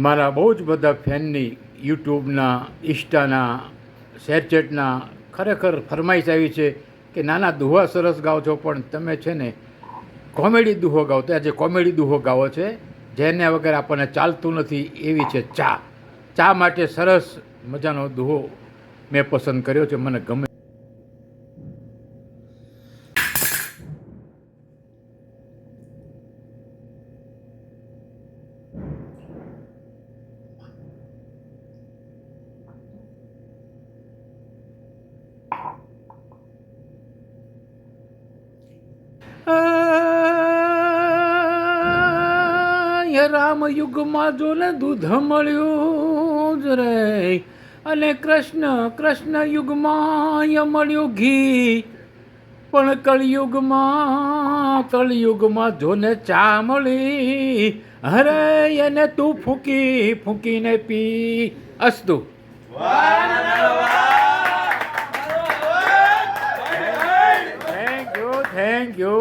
મારા બહુ જ બધા ફેનની યુટ્યુબના ઇન્સ્ટાના શેરચેટના ખરેખર ફરમાઈશ આવી છે કે નાના દુહા સરસ ગાઓ છો, પણ તમે છે ને કોમેડી દુહો ગાઓ. તો આજે કોમેડી દુહો ગાવો છે જેને વગર આપણને ચાલતું નથી, એવી છે ચા. ચા માટે સરસ મજાનો દુહો મેં પસંદ કર્યો છે, મને ગમે. રામ યુગમાં જો ને દૂધ મળ્યું જ રે, અને કૃષ્ણ યુગમાં મળ્યું ઘી, પણ કળિયુગમાં જો ને ચા મળી, અરે એને તું ફૂંકીને પી. અસ્તુ. Thank you.